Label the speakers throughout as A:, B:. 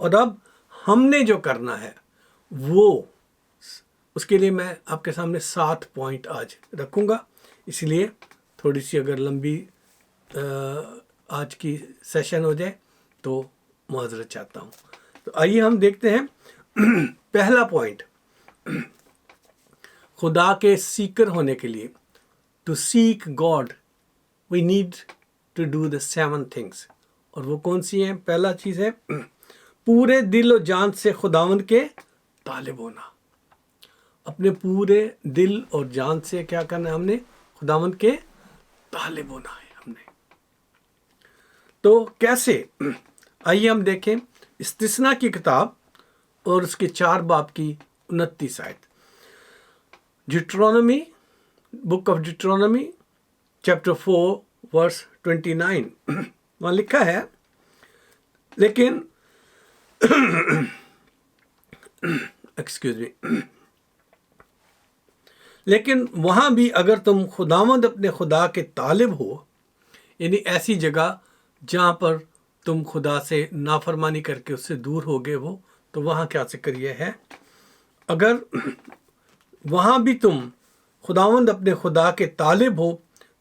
A: اور اب ہم نے جو کرنا ہے وہ، اس کے لیے میں آپ کے سامنے 7 پوائنٹ آج رکھوں گا، اس لیے تھوڑی سی اگر لمبی آج کی سیشن ہو جائے تو معذرت چاہتا ہوں۔ تو آئیے ہم دیکھتے ہیں پہلا پوائنٹ، خدا کے سیکر ہونے کے لیے، to seek God we need to do the 7 things, اور وہ کون سی ہیں؟ پہلا چیز ہے پورے دل اور جان سے خداوند کے طالب ہونا۔ اپنے پورے دل اور جان سے کیا کرنا ہے؟ ہم نے خداوند کے طالب ہونا ہے ہم نے۔ تو کیسے؟ آئیے ہم دیکھیں استثنا کی کتاب اور اس کے 4 باب کی 29 آیت، ڈیوٹرونومی، بک آف ڈیوٹرونومی چیپٹر 4 ورس 29، وہاں لکھا ہے لیکن ایکسکیوز می، لیکن وہاں بھی اگر تم خداوند اپنے خدا کے طالب ہو، یعنی ایسی جگہ جہاں پر تم خدا سے نافرمانی کر کے اس سے دور ہو گئے ہو، تو وہاں کیا ذکر یہ ہے، اگر وہاں بھی تم خداوند اپنے خدا کے طالب ہو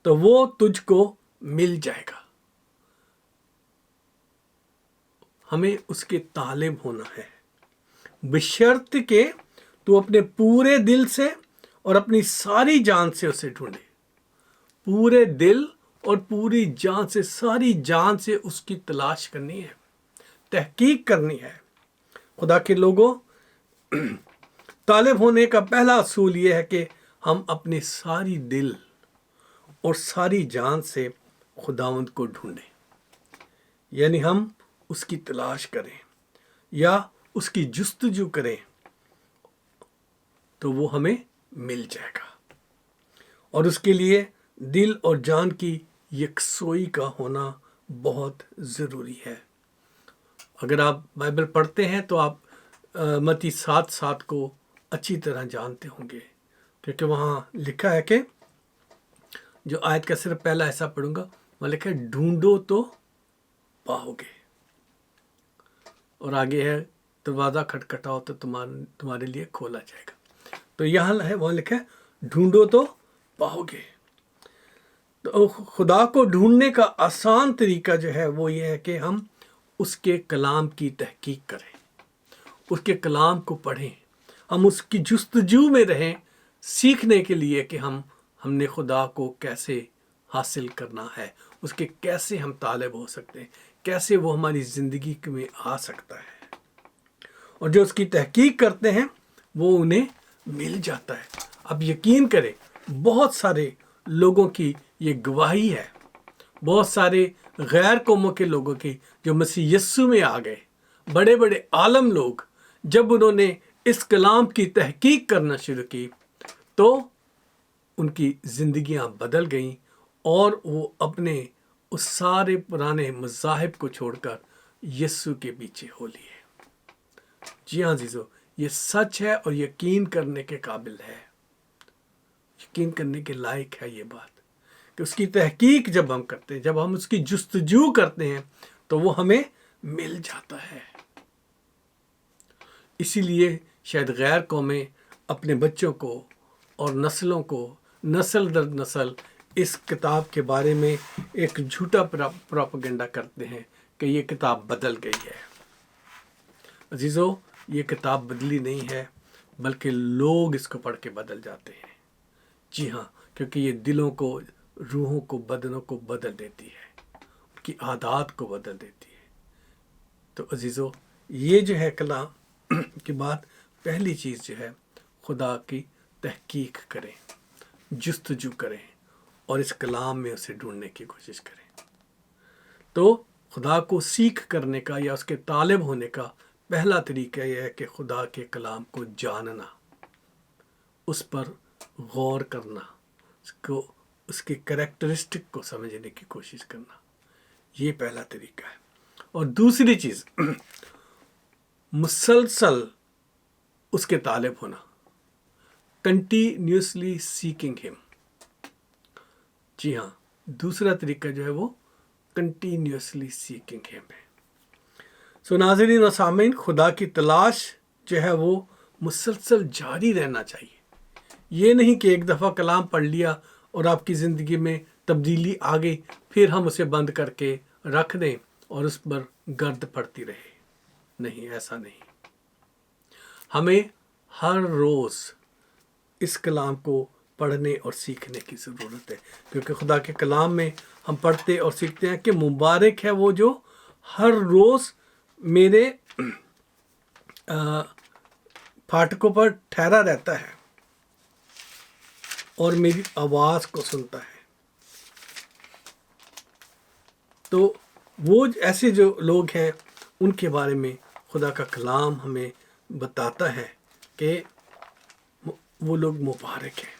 A: تو وہ تجھ کو مل جائے گا۔ ہمیں اس کے طالب ہونا ہے، بشرط کہ تو اپنے پورے دل سے اور اپنی ساری جان سے اسے ڈھونڈے، پورے دل اور پوری جان سے، ساری جان سے اس کی تلاش کرنی ہے، تحقیق کرنی ہے۔ خدا کے لوگوں، طالب ہونے کا پہلا اصول یہ ہے کہ ہم اپنے ساری دل اور ساری جان سے خداوند کو ڈھونڈیں، یعنی ہم اس کی تلاش کریں یا اس کی جستجو کریں تو وہ ہمیں مل جائے گا۔ اور اس کے لیے دل اور جان کی یکسوئی کا ہونا بہت ضروری ہے۔ اگر آپ بائبل پڑھتے ہیں تو آپ متی 7:7 کو اچھی طرح جانتے ہوں گے، کیونکہ وہاں لکھا ہے کہ جو آیت کا صرف پہلا حصہ پڑھوں گا، وہاں لکھا ہے ڈھونڈو تو پاؤ گے، اور آگے ہے دروازہ کھٹکھٹاؤ تو تمہارے لیے کھولا جائے گا۔ تو یہاں ہے، وہاں لکھا ہے ڈھونڈو تو پاؤ گے۔ تو خدا کو ڈھونڈنے کا آسان طریقہ جو ہے وہ یہ ہے کہ ہم اس کے کلام کی تحقیق کریں، اس کے کلام کو پڑھیں، ہم اس کی جستجو میں رہیں، سیکھنے کے لیے کہ ہم نے خدا کو کیسے حاصل کرنا ہے، اس کے کیسے ہم طالب ہو سکتے ہیں، کیسے وہ ہماری زندگی میں آ سکتا ہے۔ اور جو اس کی تحقیق کرتے ہیں وہ انہیں مل جاتا ہے۔ اب یقین کریں، بہت سارے لوگوں کی یہ گواہی ہے، بہت سارے غیر قوموں کے لوگوں کی جو مسیح یسوع میں آ گئے، بڑے بڑے عالم لوگ، جب انہوں نے اس کلام کی تحقیق کرنا شروع کی تو ان کی زندگیاں بدل گئیں، اور وہ اپنے اس سارے پرانے مذاہب کو چھوڑ کر یسوع کے پیچھے ہو لیے۔ جی ہاں عزیزو، یہ سچ ہے اور یقین کرنے کے قابل ہے، یقین کرنے کے لائق ہے یہ بات، کہ اس کی تحقیق جب ہم کرتے ہیں، جب ہم اس کی جستجو کرتے ہیں تو وہ ہمیں مل جاتا ہے۔ اسی لیے شاید غیر قومیں اپنے بچوں کو اور نسلوں کو نسل در نسل اس کتاب کے بارے میں ایک جھوٹا پروپیگنڈا کرتے ہیں کہ یہ کتاب بدل گئی ہے۔ عزیزو، یہ کتاب بدلی نہیں ہے، بلکہ لوگ اس کو پڑھ کے بدل جاتے ہیں۔ جی ہاں، کیونکہ یہ دلوں کو، روحوں کو، بدنوں کو بدل دیتی ہے، ان کی عادات کو بدل دیتی ہے۔ تو عزیزو، یہ جو ہے کلام کی بات، پہلی چیز جو ہے، خدا کی تحقیق کریں، جستجو کریں، اور اس کلام میں اسے ڈھونڈنے کی کوشش کریں۔ تو خدا کو سیکھ کرنے کا یا اس کے طالب ہونے کا پہلا طریقہ یہ ہے کہ خدا کے کلام کو جاننا، اس پر غور کرنا، اس کے کریکٹرسٹک کو سمجھنے کی کوشش کرنا، یہ پہلا طریقہ ہے۔ اور دوسری چیز، مسلسل اس کے طالب ہونا، کنٹینیوسلی سیکنگ ہم۔ جی ہاں، دوسرا طریقہ جو ہے وہ کنٹینیوسلی سیکنگ ہم ہے۔ سو ناظرین و سامعین، خدا کی تلاش جو ہے وہ مسلسل جاری رہنا چاہیے. یہ نہیں کہ ایک دفعہ کلام پڑھ لیا اور آپ کی زندگی میں تبدیلی آ گئی پھر ہم اسے بند کر کے رکھ دیں اور اس پر گرد پڑتی رہے. نہیں، ایسا نہیں. ہمیں ہر روز اس کلام کو پڑھنے اور سیکھنے کی ضرورت ہے، کیونکہ خدا کے کلام میں ہم پڑھتے اور سیکھتے ہیں کہ مبارک ہے وہ جو ہر روز میرے پھاٹکوں پر ٹھہرا رہتا ہے اور میری آواز کو سنتا ہے. تو وہ ایسے جو لوگ ہیں ان کے بارے میں خدا کا کلام ہمیں بتاتا ہے کہ وہ لوگ مبارک ہیں.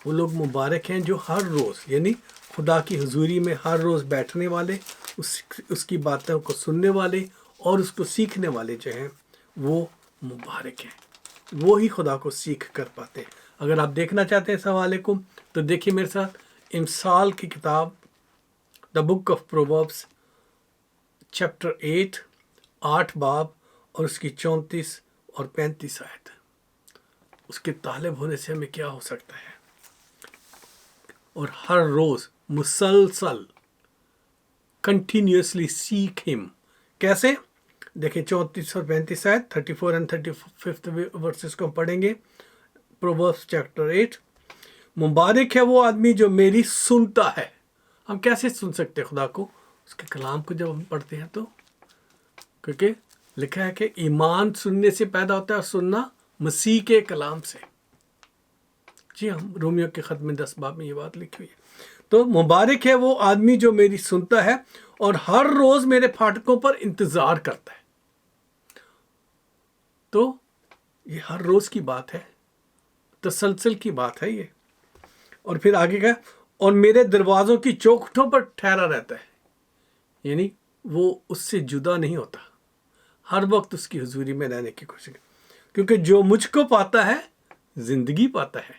A: وہ لوگ مبارک ہیں جو ہر روز، یعنی خدا کی حضوری میں ہر روز بیٹھنے والے، اس کی باتوں کو سننے والے اور اس کو سیکھنے والے جو ہیں وہ مبارک ہیں. وہی خدا کو سیکھ کر پاتے ہیں. اگر آپ دیکھنا چاہتے ہیں اس حوالے کو تو دیکھیے میرے ساتھ امثال کی کتاب دا بک آف پرووربس چیپٹر 8 باب اور اس کی 34 اور 35 آیت. اس کے طالب ہونے سے ہمیں کیا ہو سکتا ہے؟ اور ہر روز مسلسل کنٹینیوسلی سیکھ ہم. کیسے؟ دیکھیں 34 اور 35 آیت، 34 اینڈ 35 ورسز کو ہم پڑھیں گے. پرووربس چیپٹر 8. مبارک ہے وہ آدمی جو میری سنتا ہے. ہم کیسے سن سکتے خدا کو؟ اس کے کلام کو جب ہم پڑھتے ہیں تو، کیونکہ لکھا ہے کہ ایمان سننے سے پیدا ہوتا ہے اور سننا مسیح کے کلام سے. جی ہم رومیو کے خط میں 10 باب میں یہ بات لکھی ہوئی ہے. تو مبارک ہے وہ آدمی جو میری سنتا ہے اور ہر روز میرے پھاٹکوں پر انتظار کرتا ہے. تو یہ ہر روز کی بات ہے، تسلسل کی بات ہے یہ. اور پھر آگے کا، اور میرے دروازوں کی چوکھٹوں پر ٹھہرا رہتا ہے. یعنی وہ اس سے جدا نہیں ہوتا، ہر وقت اس کی حضوری میں رہنے کی کوشش کرتا. کیونکہ جو مجھ کو پاتا ہے زندگی پاتا ہے.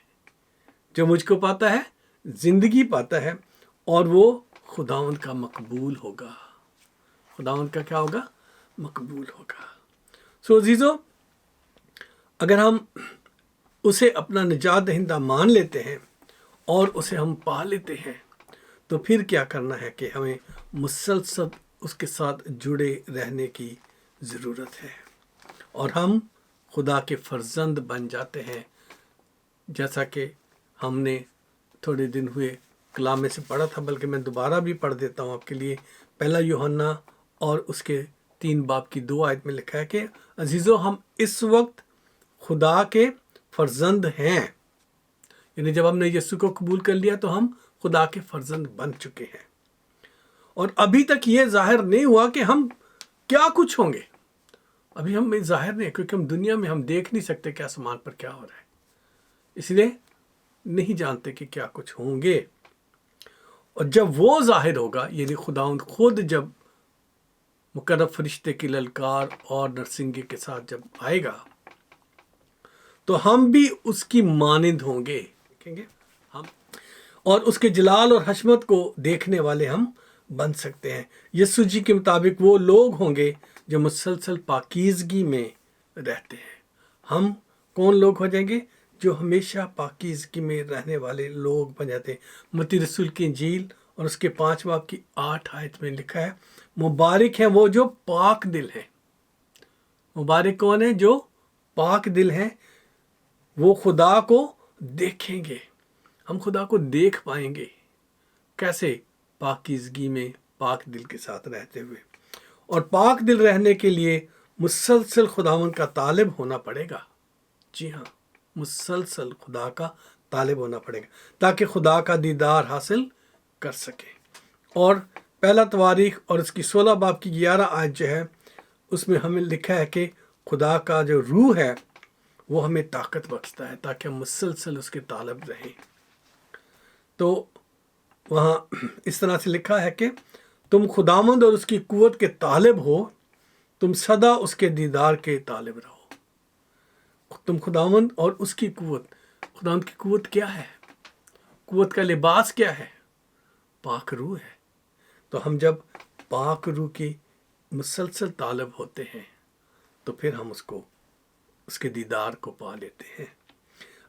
A: جو مجھ کو پاتا ہے زندگی پاتا ہے اور وہ خداوند کا مقبول ہوگا. خداوند کا کیا ہوگا؟ مقبول ہوگا. سو عزیزو، اگر ہم اسے اپنا نجات دہندہ مان لیتے ہیں اور اسے ہم پا لیتے ہیں تو پھر کیا کرنا ہے کہ ہمیں مسلسل اس کے ساتھ جڑے رہنے کی ضرورت ہے اور ہم خدا کے فرزند بن جاتے ہیں. جیسا کہ ہم نے تھوڑے دن ہوئے کلام میں سے پڑھا تھا، بلکہ میں دوبارہ بھی پڑھ دیتا ہوں آپ کے لیے. 1 یوحنا اور اس کے 3 باب کی 2 آیت میں لکھا ہے کہ عزیزو، ہم اس وقت خدا کے فرزند ہیں. یعنی جب ہم نے یسوع کو قبول کر لیا تو ہم خدا کے فرزند بن چکے ہیں. اور ابھی تک یہ ظاہر نہیں ہوا کہ ہم کیا کچھ ہوں گے. ابھی ہم ظاہر نہیں، کیونکہ ہم دنیا میں ہم دیکھ نہیں سکتے کیا آسمان پر کیا ہو رہا ہے، اس لیے نہیں جانتے کہ کیا کچھ ہوں گے. اور جب وہ ظاہر ہوگا، یعنی خداوند خود جب مقرب فرشتے کی للکار اور نرسنگی کے ساتھ جب آئے گا تو ہم بھی اس کی مانند ہوں گے. دیکھیں گے ہم، اور اس کے جلال اور حشمت کو دیکھنے والے ہم بن سکتے ہیں. یسوع جی کے مطابق وہ لوگ ہوں گے جو مسلسل پاکیزگی میں رہتے ہیں. ہم کون لوگ ہو جائیں گے؟ جو ہمیشہ پاکیزگی میں رہنے والے لوگ بن جاتے ہیں. متی رسول کی انجیل اور اس کے 5 باب کی 8 آیت میں لکھا ہے، مبارک ہیں وہ جو پاک دل ہیں. مبارک کون ہیں؟ جو پاک دل ہیں. وہ خدا کو دیکھیں گے. ہم خدا کو دیکھ پائیں گے. کیسے؟ پاکیزگی میں، پاک دل کے ساتھ رہتے ہوئے. اور پاک دل رہنے کے لیے مسلسل خداوند کا طالب ہونا پڑے گا. جی ہاں، مسلسل خدا کا طالب ہونا پڑے گا تاکہ خدا کا دیدار حاصل کر سکے. اور 1 تواریخ اور اس کی 16 باب کی 11 آیت جو ہے اس میں ہمیں لکھا ہے کہ خدا کا جو روح ہے وہ ہمیں طاقت بخشتا ہے تاکہ ہم مسلسل اس کے طالب رہیں. تو وہاں اس طرح سے لکھا ہے کہ تم خداوند اور اس کی قوت کے طالب ہو، تم سدا اس کے دیدار کے طالب رہو. تم خداوند اور اس کی قوت. خداوند کی قوت کیا ہے؟ قوت کا لباس کیا ہے؟ پاک روح ہے. تو ہم جب پاک روح کی مسلسل طالب ہوتے ہیں تو پھر ہم اس کے دیدار کو پا لیتے ہیں۔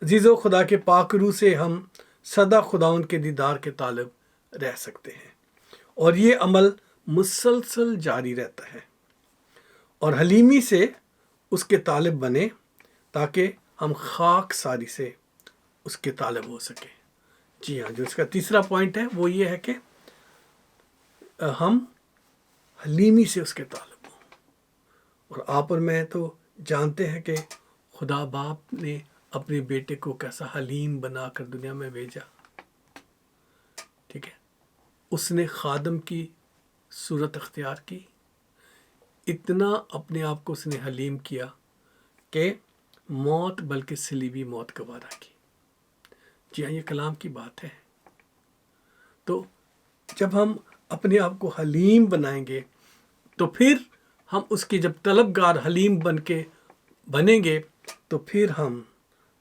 A: عزیزو، خدا کے پاک روح سے ہم سدا خداوند کے دیدار کے طالب رہ سکتے ہیں، اور یہ عمل مسلسل جاری رہتا ہے، اور حلیمی سے اس کے طالب بنے تاکہ ہم خاک ساری سے اس کے طالب ہو سکیں۔ جی ہاں، جو اس کا تیسرا پوائنٹ ہے وہ یہ ہے کہ ہم حلیمی سے اس کے طالب ہوں، اور آپ اور میں تو جانتے ہیں کہ خدا باپ نے اپنے بیٹے کو کیسا حلیم بنا کر دنیا میں بھیجا۔ ٹھیک ہے، اس نے خادم کی صورت اختیار کی، اتنا اپنے آپ کو اس نے حلیم کیا کہ موت بلکہ صلیبی موت گوارا کی۔ جی ہاں، یہ کلام کی بات ہے۔ تو جب ہم اپنے آپ کو حلیم بنائیں گے تو پھر ہم اس کے جب طلبگار حلیم بنیں گے تو پھر ہم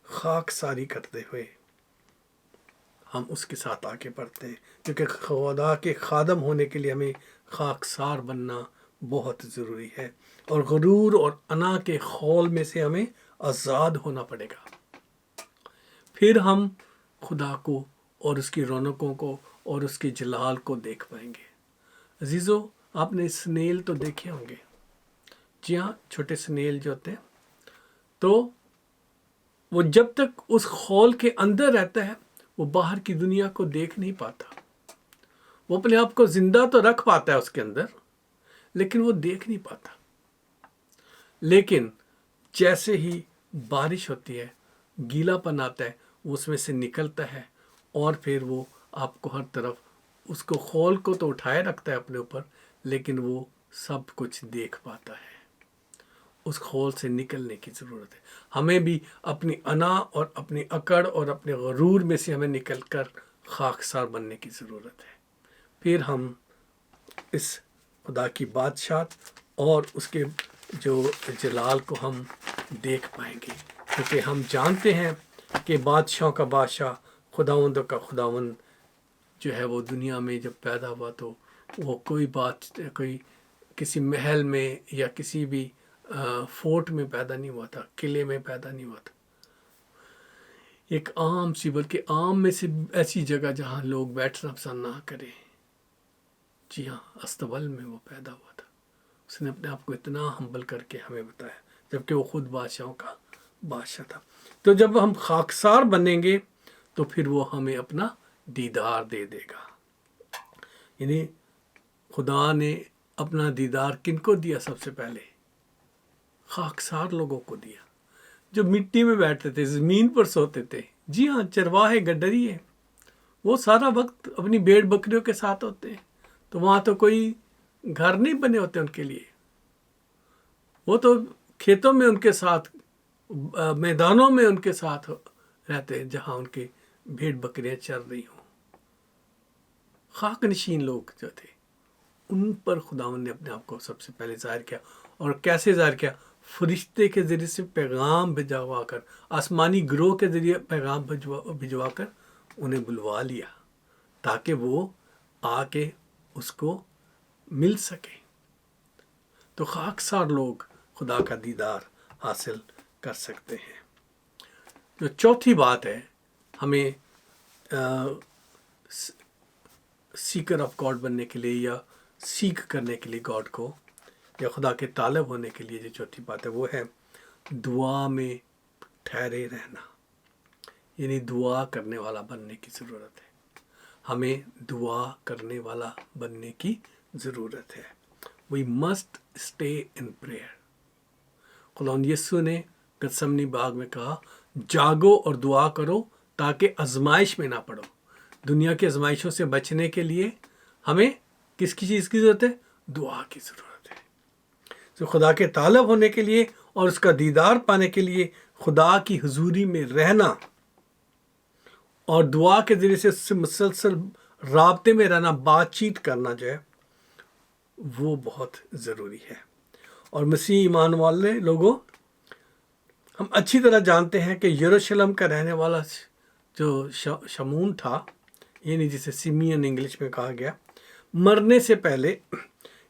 A: خاک ساری کرتے ہوئے ہم اس کے ساتھ آگے بڑھتے ہیں، کیونکہ خدا کے خادم ہونے کے لیے ہمیں خاک سار بننا بہت ضروری ہے، اور غرور اور انا کے خول میں سے ہمیں آزاد ہونا پڑے گا۔ پھر ہم خدا کو اور اس کی رونقوں کو اور اس کے جلال کو دیکھ پائیں گے۔ عزیزو، آپ نے سنیل تو دیکھے ہوں گے۔ جی ہاں، چھوٹے سنیل جو ہوتے ہیں تو وہ جب تک اس خول کے اندر رہتا ہے وہ باہر کی دنیا کو دیکھ نہیں پاتا۔ وہ اپنے آپ کو زندہ تو رکھ پاتا ہے اس کے اندر، لیکن وہ دیکھ نہیں پاتا۔ لیکن جیسے ہی بارش ہوتی ہے، گیلا پن آتا ہے، وہ اس میں سے نکلتا ہے، اور پھر وہ آپ کو ہر طرف اس کو خول کو تو اٹھائے رکھتا ہے اپنے اوپر، لیکن وہ سب کچھ دیکھ پاتا ہے۔ اس خول سے نکلنے کی ضرورت ہے۔ ہمیں بھی اپنی انا اور اپنی اکڑ اور اپنے غرور میں سے ہمیں نکل کر خاکسار بننے کی ضرورت ہے۔ پھر ہم اس خدا کی بادشاہت اور اس کے جو جلال کو ہم دیکھ پائیں گے، کیونکہ ہم جانتے ہیں کہ بادشاہوں کا بادشاہ، خداوندوں کا خداوند جو ہے وہ دنیا میں جب پیدا ہوا تو وہ کوئی کسی محل میں یا کسی بھی فورٹ میں پیدا نہیں ہوا تھا، قلعے میں پیدا نہیں ہوا تھا۔ ایک عام سی، بلکہ عام میں سے ایسی جگہ جہاں لوگ بیٹھنا پسند نہ کریں، جی ہاں، استبل میں وہ پیدا ہوا تھا۔ اس نے اپنے آپ کو اتنا ہمبل کر کے ہمیں بتایا، جبکہ وہ خود بادشاہوں کا بادشاہ تھا۔ تو جب ہم خاکسار بنیں گے تو پھر وہ ہمیں اپنا دیدار دے دے گا۔ یعنی خدا نے اپنا دیدار کن کو دیا؟ سب سے پہلے خاکسار لوگوں کو دیا، جو مٹی میں بیٹھتے تھے، زمین پر سوتے تھے۔ جی ہاں، چرواہے گڈریے، وہ سارا وقت اپنی بھیڑ بکریوں کے ساتھ ہوتے ہیں، تو وہاں تو کوئی گھر نہیں بنے ہوتے ان کے لیے، وہ تو کھیتوں میں ان کے ساتھ، میدانوں میں ان کے ساتھ رہتے ہیں جہاں ان کی بھیڑ بکریاں چر رہی ہوں۔ خاک نشین لوگ جو تھے، ان پر خداوند نے اپنے آپ کو سب سے پہلے ظاہر کیا، اور کیسے ظاہر کیا؟ فرشتے کے ذریعے سے پیغام بھجوا کر، آسمانی گروہ کے ذریعے پیغام بھجوا کر انہیں بلوا لیا تاکہ وہ آ کے اس کو مل سکے۔ تو خاکسار لوگ خدا کا دیدار حاصل کر سکتے ہیں۔ جو چوتھی بات ہے، ہمیں سیکر آف گاڈ بننے کے لیے یا سیکھ کرنے کے لیے گاڈ کو، یا خدا کے طالب ہونے کے لیے جو چوتھی بات ہے وہ ہے دعا میں ٹھہرے رہنا، یعنی دعا کرنے والا بننے کی ضرورت ہے۔ ہمیں دعا کرنے والا بننے کی ضرورت ہے۔ We must stay in prayer۔ خداوند یسوع نے گتسمنی باغ میں کہا، جاگو اور دعا کرو تاکہ آزمائش میں نہ پڑو۔ دنیا کی آزمائشوں سے بچنے کے لیے ہمیں کس کی چیز کی ضرورت ہے؟ دعا کی ضرورت ہے۔ تو خدا کے طالب ہونے کے لیے اور اس کا دیدار پانے کے لیے خدا کی حضوری میں رہنا اور دعا کے ذریعے سے اس سے مسلسل رابطے میں رہنا، بات چیت کرنا جو ہے وہ بہت ضروری ہے۔ اور مسیح ایمان والے لوگوں، ہم اچھی طرح جانتے ہیں کہ یروشلم کا رہنے والا جو شمون تھا، یعنی جسے سمیون انگلش میں کہا گیا، مرنے سے پہلے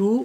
A: 2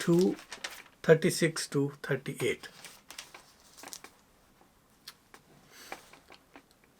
A: 2 36 to 38।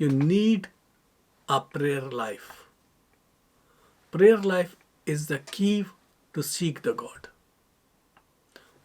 A: you need a prayer life. Prayer life is the key to seek the God.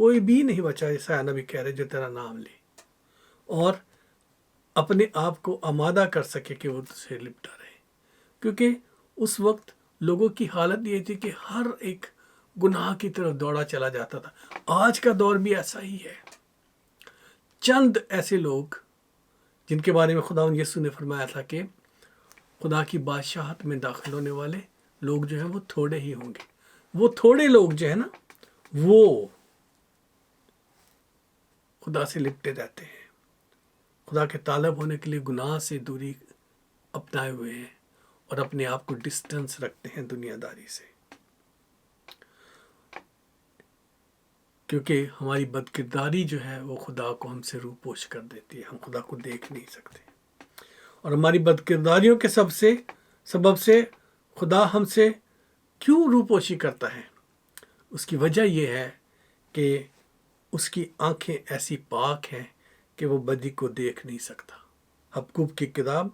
A: کوئی بھی نہیں بچا، یسایہ نبی کہہ رہے، جو تیرا نام لے اور اپنے آپ کو آمادہ کر سکے کہ وہ تجھ سے لپٹا رہے. کیونکہ اس وقت لوگوں کی حالت یہ تھی کہ ہر ایک گناہ کی طرف دوڑا چلا جاتا تھا. آج کا دور بھی ایسا ہی ہے. چند ایسے لوگ جن کے بارے میں خداوند یسوع نے فرمایا تھا کہ خدا کی بادشاہت میں داخل ہونے والے لوگ جو ہیں وہ تھوڑے ہی ہوں گے. وہ تھوڑے لوگ جو ہیں نا، وہ خدا سے لپٹے رہتے ہیں، خدا کے طالب ہونے کے لیے گناہ سے دوری اپنائے ہوئے ہیں اور اپنے آپ کو ڈسٹنس رکھتے ہیں دنیا داری سے. کیونکہ ہماری بد کرداری جو ہے وہ خدا کو ہم سے روپوش کر دیتی ہے. ہم خدا کو دیکھ نہیں سکتے، اور ہماری بد کرداریوں کے سبب سے خدا ہم سے کیوں روپوشی کرتا ہے؟ اس کی وجہ یہ ہے کہ اس کی آنکھیں ایسی پاک ہیں کہ وہ بدی کو دیکھ نہیں سکتا. حبقوق کی کتاب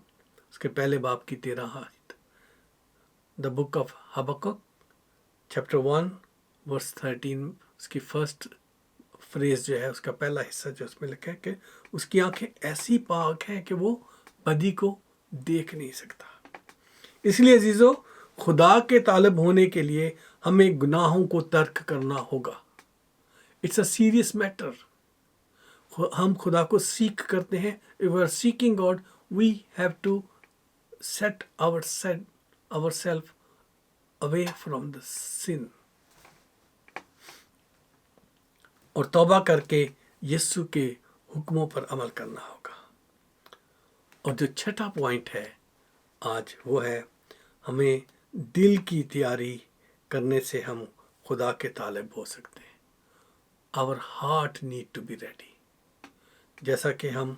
A: اس کے پہلے باب کی 13 آیت. دا بک آف حبقوق چیپٹر 1 ورس 13، اس کی فرسٹ فریز جو ہے، اس کا پہلا حصہ جو اس میں لکھا ہے کہ اس کی آنکھیں ایسی پاک ہیں کہ وہ بدی کو دیکھ نہیں سکتا. اس لیے عزیزو، خدا کے طالب ہونے کے لیے ہمیں گناہوں کو ترک کرنا ہوگا. It's a serious matter. ہم خدا کو سیکھ کرتے ہیں. if we are seeking God, we have to set ourselves away from the sin. اور توبہ کر کے یسوع کے حکموں پر عمل کرنا ہوگا. اور جو چھٹا پوائنٹ ہے آج، وہ ہے ہمیں دل کی تیاری کرنے سے ہم خدا کے طالب ہو سکتے ہیں. Our heart need to be ready. جیسا کہ ہم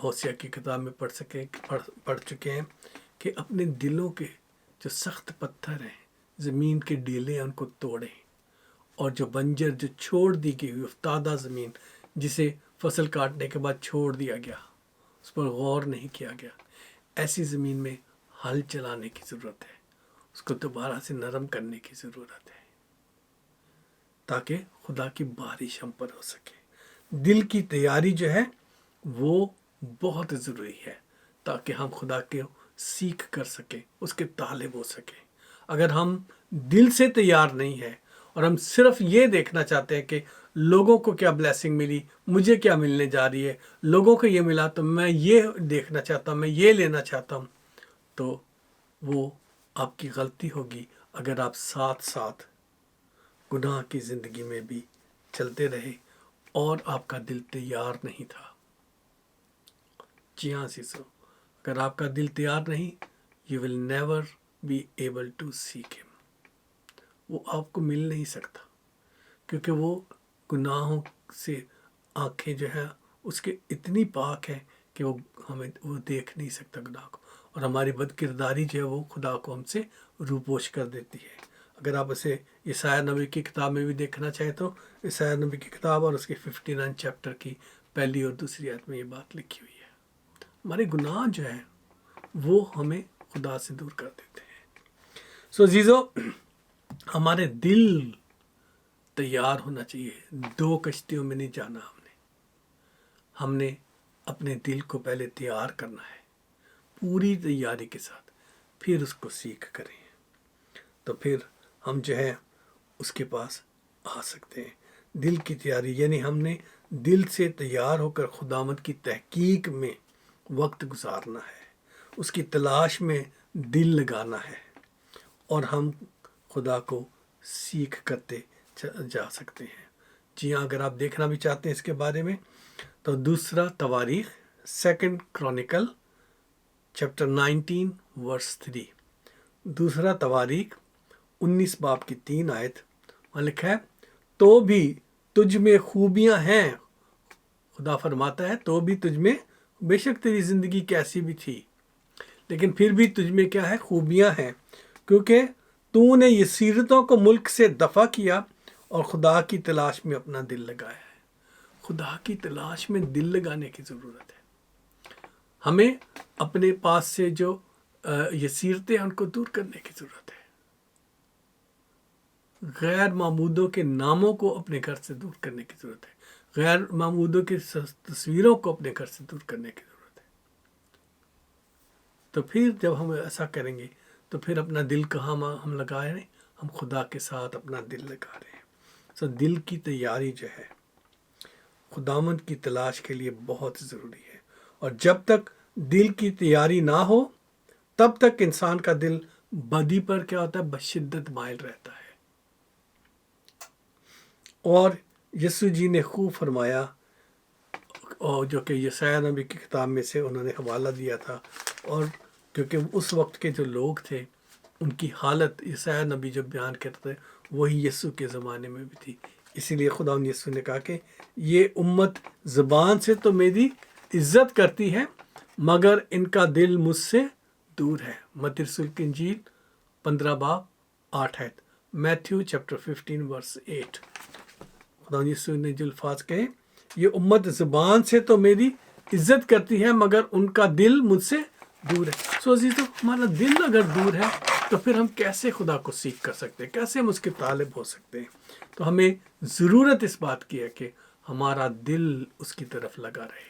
A: ہوسیہ کی کتاب میں پڑھ چکے ہیں کہ اپنے دلوں کے جو سخت پتھر ہیں، زمین کے ڈیلے ہیں، ان کو توڑیں، اور جو بنجر، جو چھوڑ دی گئی افتادہ زمین، جسے فصل کاٹنے کے بعد چھوڑ دیا گیا، اس پر غور نہیں کیا گیا، ایسی زمین میں ہل چلانے کی ضرورت ہے. اس کو دوبارہ سے نرم کرنے کی ضرورت ہے تاکہ خدا کی بارش ہم پر ہو سکے. دل کی تیاری جو ہے وہ بہت ضروری ہے تاکہ ہم خدا کے سیکھ کر سکیں، اس کے طالب ہو سکیں. اگر ہم دل سے تیار نہیں ہیں اور ہم صرف یہ دیکھنا چاہتے ہیں کہ لوگوں کو کیا بلیسنگ ملی، مجھے کیا ملنے جا رہی ہے، لوگوں کو یہ ملا تو میں یہ دیکھنا چاہتا ہوں، میں یہ لینا چاہتا ہوں، تو وہ آپ کی غلطی ہوگی اگر آپ ساتھ ساتھ گناہ کی زندگی میں بھی چلتے رہے اور آپ کا دل تیار نہیں تھا. جی ہاں عزیزو، اگر آپ کا دل تیار نہیں، you will never be able to seek him. وہ آپ کو مل نہیں سکتا، کیونکہ وہ گناہوں سے آنکھیں جو ہیں اس کے اتنی پاک ہیں کہ وہ دیکھ نہیں سکتا گناہ کو. اور ہماری بد کرداری جو ہے وہ خدا کو ہم سے روپوش کر دیتی ہے. اگر آپ اسے یسایہ نبی کی کتاب میں بھی دیکھنا چاہیں تو یسایہ نبی کی کتاب اور اس کے 59 چیپٹر کی پہلی اور دوسری آیت میں یہ بات لکھی ہوئی ہے. ہمارے گناہ جو ہیں وہ ہمیں خدا سے دور کر دیتے ہیں. سو عزیزو، ہمارے دل تیار ہونا چاہیے. 2 کشتیوں میں نہیں جانا. ہم نے اپنے دل کو پہلے تیار کرنا ہے پوری تیاری کے ساتھ، پھر اس کو سیکھ کریں تو پھر ہم جو ہے اس کے پاس آ سکتے ہیں. دل کی تیاری یعنی ہم نے دل سے تیار ہو کر خداوند کی تحقیق میں وقت گزارنا ہے، اس کی تلاش میں دل لگانا ہے، اور ہم خدا کو سیکھ کرتے جا سکتے ہیں. جی ہاں، اگر آپ دیکھنا بھی چاہتے ہیں اس کے بارے میں تو دوسرا تواریخ 2 کرونیکل چیپٹر 19 ورس 3. دوسرا تواریخ 19 باب کی 3 آیت وہاں لکھا ہے، تو بھی تجھ میں خوبیاں ہیں. خدا فرماتا ہے تو بھی تجھ میں، بے شک تیری زندگی کیسی بھی تھی لیکن پھر بھی تجھ میں کیا ہے؟ خوبیاں ہیں، کیونکہ تو نے یہ سیرتوں کو ملک سے دفع کیا اور خدا کی تلاش میں اپنا دل لگایا ہے. خدا کی تلاش میں دل لگانے کی ضرورت ہے. ہمیں اپنے پاس سے جو یہ سیرتیں ہیں ان کو دور کرنے کی ضرورت ہے. غیر معبودوں کے ناموں کو اپنے گھر سے دور کرنے کی ضرورت ہے، غیر معبودوں کی تصویروں کو اپنے گھر سے دور کرنے کی ضرورت ہے۔ تو پھر جب ہم ایسا کریں گے تو پھر اپنا دل کہاں ہم لگا رہے ہیں؟ ہم خدا کے ساتھ اپنا دل لگا رہے ہیں۔ سو دل کی تیاری جو ہے خداوند کی تلاش کے لیے بہت ضروری ہے، اور جب تک دل کی تیاری نہ ہو تب تک انسان کا دل بدی پر کیا ہوتا ہے؟ بشدت مائل رہتا ہے۔ اور یسوع جی نے خوب فرمایا، اور جو کہ یسایہ نبی کی کتاب میں سے انہوں نے حوالہ دیا تھا، اور کیونکہ اس وقت کے جو لوگ تھے ان کی حالت یسایہ نبی جو بیان کرتے تھے وہی یسوع کے زمانے میں بھی تھی، اسی لیے خدا یسوع نے کہا کہ یہ امت زبان سے تو میری عزت کرتی ہے مگر ان کا دل مجھ سے دور ہے۔ متی رسول کی انجیل 15 باب 8 میتھیو چیپٹر 15 ورس 8۔ خدا یسوع نے جو الفاظ کہے، یہ امت زبان سے تو میری عزت کرتی ہے مگر ان کا دل مجھ سے دور ہے۔ سو عزیزو، ہمارا دل اگر دور ہے تو پھر ہم کیسے خدا کو سیکھ کر سکتے ہیں، کیسے ہم اس کے طالب ہو سکتے ہیں؟ تو ہمیں ضرورت اس بات کی ہے کہ ہمارا دل اس کی طرف لگا رہے،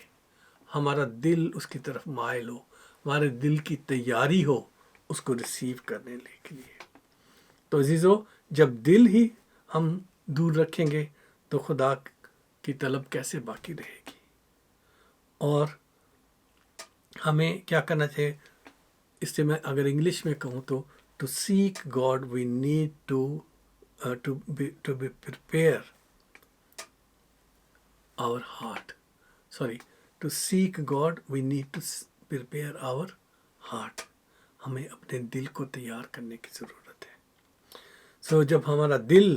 A: ہمارا دل اس کی طرف مائل ہو، ہمارے دل کی تیاری ہو اس کو ریسیو کرنے کے لیے۔ تو عزیزو، جب دل ہی ہم دور رکھیں گے تو خدا کی طلب کیسے باقی رہے گی؟ اور ہمیں کیا کرنا چاہیے؟ اس سے میں اگر انگلش میں کہوں تو to seek God we need to be prepare our heart, to seek God we need to prepare our heart. ہمیں اپنے دل کو تیار کرنے کی ضرورت ہے۔ سو جب ہمارا دل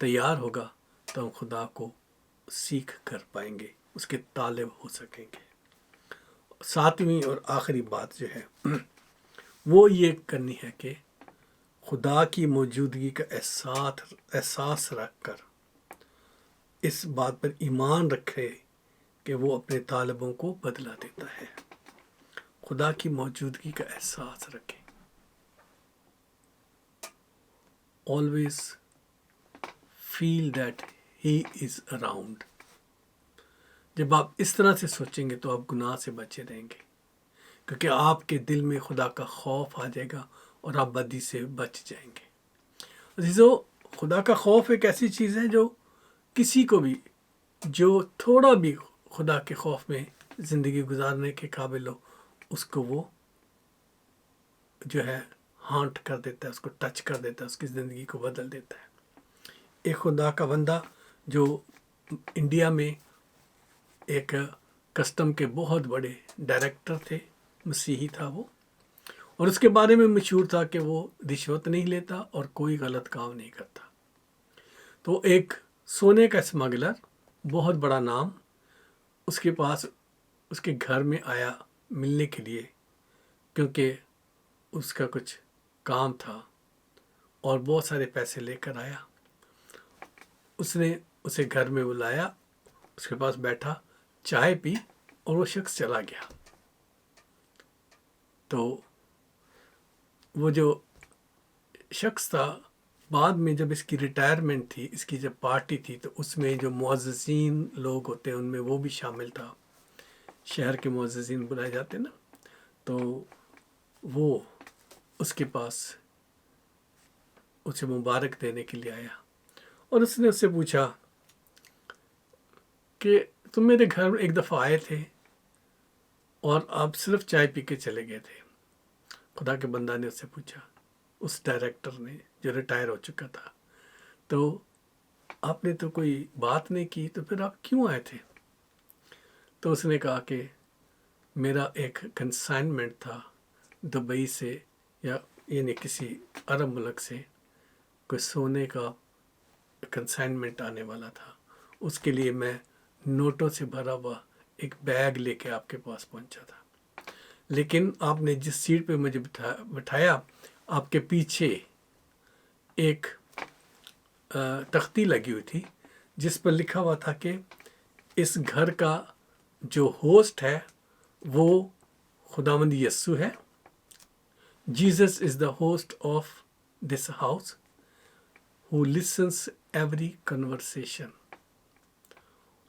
A: تیار ہوگا تو ہم خدا کو سیکھ کر پائیں گے، اس کے طالب ہو سکیں گے۔ ساتویں اور آخری بات جو ہے وہ یہ کرنی ہے کہ خدا کی موجودگی کا احساس رکھ کر اس بات پر ایمان رکھے کہ وہ اپنے طالبوں کو بدلہ دیتا ہے۔ خدا کی موجودگی کا احساس رکھیں۔ always feel that he is around۔ جب آپ اس طرح سے سوچیں گے تو آپ گناہ سے بچے رہیں گے، کیونکہ آپ کے دل میں خدا کا خوف آ جائے گا اور آپ بدی سے بچ جائیں گے۔ عزیزو، خدا کا خوف ایک ایسی چیز ہے جو کسی کو بھی جو تھوڑا بھی خدا کے خوف میں زندگی گزارنے کے قابل ہو، اس کو وہ جو ہے ہانٹ کر دیتا ہے، اس کو ٹچ کر دیتا ہے، اس کی زندگی کو بدل دیتا ہے۔ ایک خدا کا بندہ جو انڈیا میں ایک کسٹم کے بہت بڑے ڈائریکٹر تھے، مسیحی تھا وہ، اور اس کے بارے میں مشہور تھا کہ وہ رشوت نہیں لیتا اور کوئی غلط کام نہیں کرتا۔ تو ایک سونے کا اسمگلر، بہت بڑا نام، اس کے پاس اس کے گھر میں آیا ملنے کے لیے، کیونکہ اس کا کچھ کام تھا اور بہت سارے پیسے لے کر آیا۔ اس نے اسے گھر میں بلایا، اس کے پاس بیٹھا، چائے پی اور وہ شخص چلا گیا۔ تو وہ جو شخص تھا، بعد میں جب اس کی ریٹائرمنٹ تھی، اس کی جب پارٹی تھی، تو اس میں جو معززین لوگ ہوتے ہیں ان میں وہ بھی شامل تھا، شہر کے معززین بلائے جاتے نا، تو وہ اس کے پاس اسے مبارک دینے کے لیے آیا، اور اس نے اس سے پوچھا کہ تم میرے گھر میں ایک دفعہ آئے تھے اور آپ صرف چائے پی کے چلے گئے تھے۔ خدا کے بندہ نے اس سے پوچھا، اس ڈائریکٹر نے جو ریٹائر ہو چکا تھا، تو آپ نے تو کوئی بات نہیں کی، تو پھر آپ کیوں آئے تھے؟ تو اس نے کہا کہ میرا ایک کنسائنمنٹ تھا دبئی سے، یا یعنی کسی عرب ملک سے کوئی سونے کا کنسائنمنٹ آنے والا تھا، اس کے لیے میں نوٹوں سے بھرا ہوا ایک بیگ لے کے آپ کے پاس پہنچا تھا، لیکن آپ نے جس سیٹ پہ مجھے بٹھایا، آپ کے پیچھے ایک تختی لگی ہوئی تھی جس پر لکھا ہوا تھا کہ اس گھر کا جو ہوسٹ ہے وہ خداوند یسوع ہے، Jesus is the host of this house, who listens every conversation,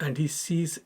A: and he sees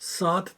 A: 7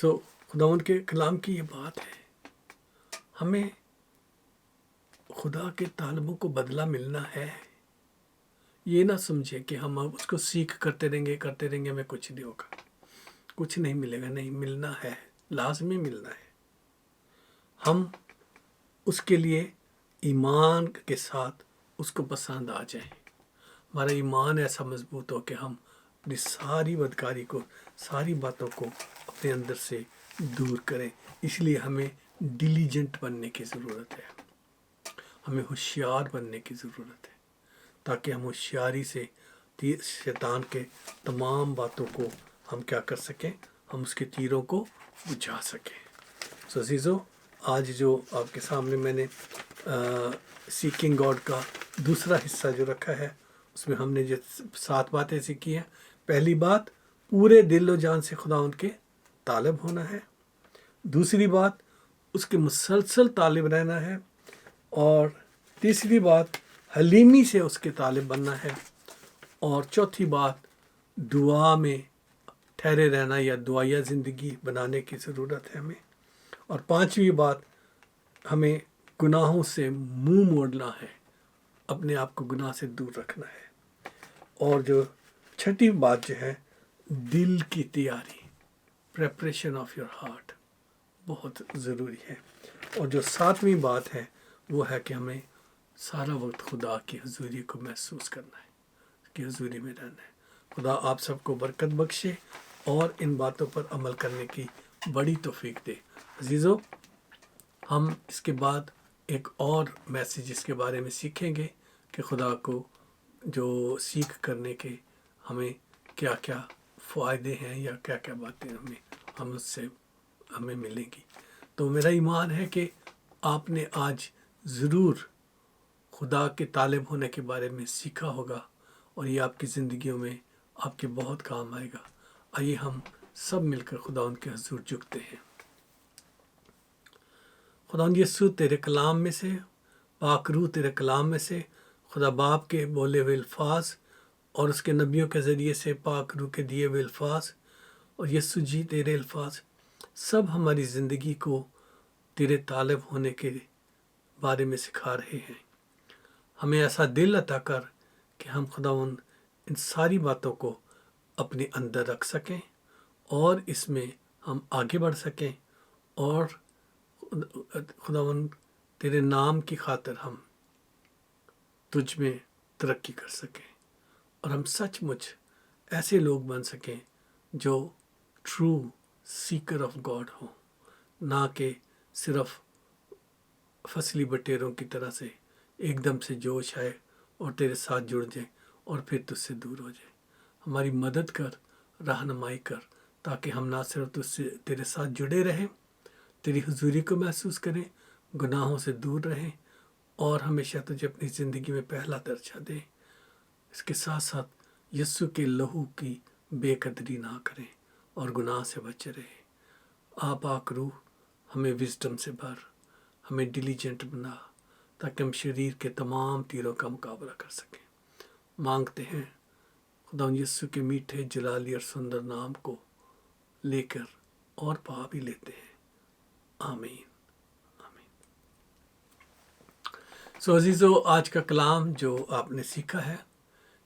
A: خداوند کے کلام کی یہ بات ہے، ہمیں خدا کے طالبوں کو بدلہ ملنا ہے۔ یہ نہ سمجھے کہ ہم اب اس کو سیکھ کرتے رہیں گے، ہمیں کچھ نہیں ہوگا، کچھ نہیں ملے گا۔ نہیں، ملنا ہے، لازمی ملنا ہے۔ ہم اس کے لیے ایمان کے ساتھ اس کو پسند آ جائیں، ہمارا ایمان ایسا مضبوط ہو کہ ہم اپنی ساری بدکاری کو، ساری باتوں کو اپنے اندر سے دور کریں۔ اس لیے ہمیں ڈیلیجنٹ بننے کی ضرورت ہے، ہمیں ہوشیار بننے کی ضرورت ہے، تاکہ ہم ہوشیاری سے شیطان کے تمام باتوں کو ہم کیا کر سکیں، ہم اس کے تیروں کو بجھا سکیں۔ عزیزو، آج جو آپ کے سامنے میں نے سیکنگ گاڈ کا دوسرا حصہ جو رکھا ہے، اس میں ہم نے جو 7 باتیں سیکھی ہیں۔ پہلی بات، پورے دل و جان سے خداوند کے طالب ہونا ہے۔ دوسری بات، اس کے مسلسل طالب رہنا ہے۔ اور تیسری بات، حلیمی سے اس کے طالب بننا ہے۔ اور چوتھی بات، دعا میں ٹھہرے رہنا یا دعائیا زندگی بنانے کی ضرورت ہے ہمیں۔ اور پانچویں بات، ہمیں گناہوں سے منہ موڑنا ہے، اپنے آپ کو گناہ سے دور رکھنا ہے۔ اور جو چھٹی بات جو ہے، دل کی تیاری، پریپریشن آف یور ہارٹ، بہت ضروری ہے۔ اور جو 7ویں بات ہے وہ ہے کہ ہمیں سارا وقت خدا کی حضوری کو محسوس کرنا ہے، اس کی حضوری میں رہنا ہے۔ خدا آپ سب کو برکت بخشے اور ان باتوں پر عمل کرنے کی بڑی توفیق دے۔ عزیزو، ہم اس کے بعد ایک اور میسیج اس کے بارے میں سیکھیں گے کہ خدا کو جو سیکھ کرنے کے ہمیں کیا کیا فائدے ہیں یا کیا کیا باتیں ہم اس سے ہمیں ملیں گی۔ تو میرا ایمان ہے کہ آپ نے آج ضرور خدا کے طالب ہونے کے بارے میں سیکھا ہوگا، اور یہ آپ کی زندگیوں میں آپ کے بہت کام آئے گا۔ آئیے ہم سب مل کر خدا ان کے حضور جھکتے ہیں۔ خدا یسوع، تیرے کلام میں سے، پاک روح تیرے کلام میں سے، خدا باپ کے بولے ہوئے الفاظ اور اس کے نبیوں کے ذریعے سے پاک روح کے دیے ہوئے الفاظ، اور یسوع جی تیرے الفاظ سب ہماری زندگی کو تیرے طالب ہونے کے بارے میں سکھا رہے ہیں۔ ہمیں ایسا دل عطا کر کہ ہم خداوند ان ساری باتوں کو اپنے اندر رکھ سکیں اور اس میں ہم آگے بڑھ سکیں، اور خداوند تیرے نام کی خاطر ہم تجھ میں ترقی کر سکیں، اور ہم سچ مچ ایسے لوگ بن سکیں جو ٹرو سیکر آف گاڈ ہوں، نہ کہ صرف فصلی بٹیروں کی طرح سے ایک دم سے جوش آئے اور تیرے ساتھ جڑ جائیں اور پھر تجھ سے دور ہو جائیں۔ ہماری مدد کر، رہنمائی کر، تاکہ ہم نہ صرف تجھ سے تیرے ساتھ جڑے رہیں، تیری حضوری کو محسوس کریں، گناہوں سے دور رہیں، اور ہمیشہ تجھے اپنی زندگی میں پہلا درجہ دیں۔ اس کے ساتھ ساتھ یسوع کے لہو کی بے قدری نہ کریں اور گناہ سے بچے رہیں۔ پاک روح ہمیں وزڈم سے بھر، ہمیں ڈیلیجنٹ بنا، تاکہ ہم شریر کے تمام تیروں کا مقابلہ کر سکیں۔ مانگتے ہیں خدا یسوع کے میٹھے جلالی اور سندر نام کو لے کر، اور پا بھی لیتے ہیں۔ آمین، آمین۔ عزیزو، آج کا کلام جو آپ نے سیکھا ہے،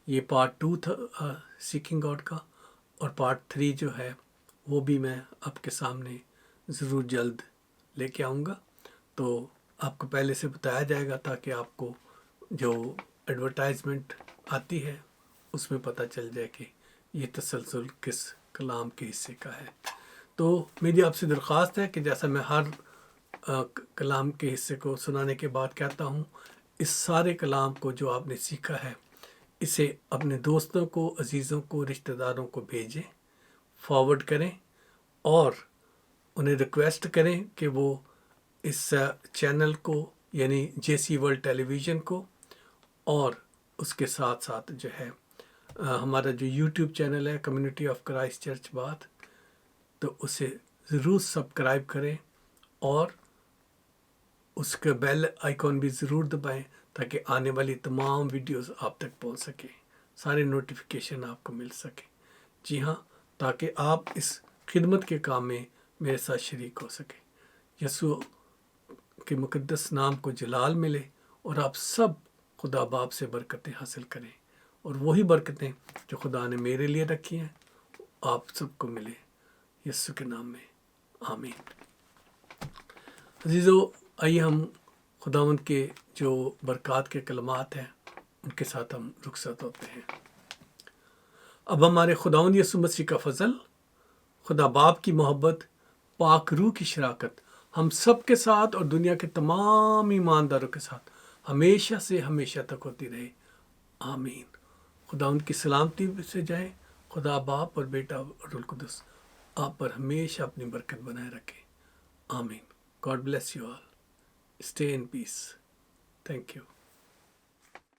A: یہ پارٹ 2 تھا سیکنگ گاڈ کا، اور پارٹ 3 جو ہے وہ بھی میں آپ کے سامنے ضرور جلد لے کے آؤں گا۔ تو آپ کو پہلے سے بتایا جائے گا تاکہ آپ کو جو ایڈورٹائزمنٹ آتی ہے اس میں پتہ چل جائے کہ یہ تسلسل کس کلام کے حصے کا ہے۔ تو میری آپ سے درخواست ہے کہ جیسا میں ہر کلام کے حصے کو سنانے کے بعد کہتا ہوں، اس سارے کلام کو جو آپ نے سیکھا ہے، اسے اپنے دوستوں کو، عزیزوں کو، رشتہ داروں کو بھیجیں، فارورڈ کریں، اور انہیں ریکویسٹ کریں کہ وہ اس چینل کو، یعنی JC ورلڈ ٹیلی ویژن کو، اور اس کے ساتھ ساتھ جو ہے ہمارا جو یوٹیوب چینل ہے کمیونٹی آف کرائسٹ چرچ بات، تو اسے ضرور سبسکرائب کریں، اور اس کا بیل آئیکن بھی ضرور دبائیں تاکہ آنے والی تمام ویڈیوز آپ تک پہنچ سکیں، سارے نوٹیفیکیشن آپ کو مل سکیں۔ جی ہاں، تاکہ آپ اس خدمت کے کام میں میرے ساتھ شریک ہو سکے۔ یسوع کے مقدس نام کو جلال ملے اور آپ سب خدا باپ سے برکتیں حاصل کریں، اور وہی برکتیں جو خدا نے میرے لیے رکھی ہیں آپ سب کو ملے، یسوع کے نام میں آمین۔ عزیزو، آئیے ہم خداوند کے جو برکات کے کلمات ہیں ان کے ساتھ ہم رخصت ہوتے ہیں۔ اب ہمارے خداوند یسوع مسیح کا فضل، خدا باپ کی محبت، پاک روح کی شراکت ہم سب کے ساتھ اور دنیا کے تمام ایمانداروں کے ساتھ ہمیشہ سے ہمیشہ تک ہوتی رہے، آمین۔ خدا ان کی سلامتی سے جائے۔ خدا باپ اور بیٹا اور روح القدس آپ پر ہمیشہ اپنی برکت بنائے رکھے، آمین۔ God bless you all, stay in peace, thank you.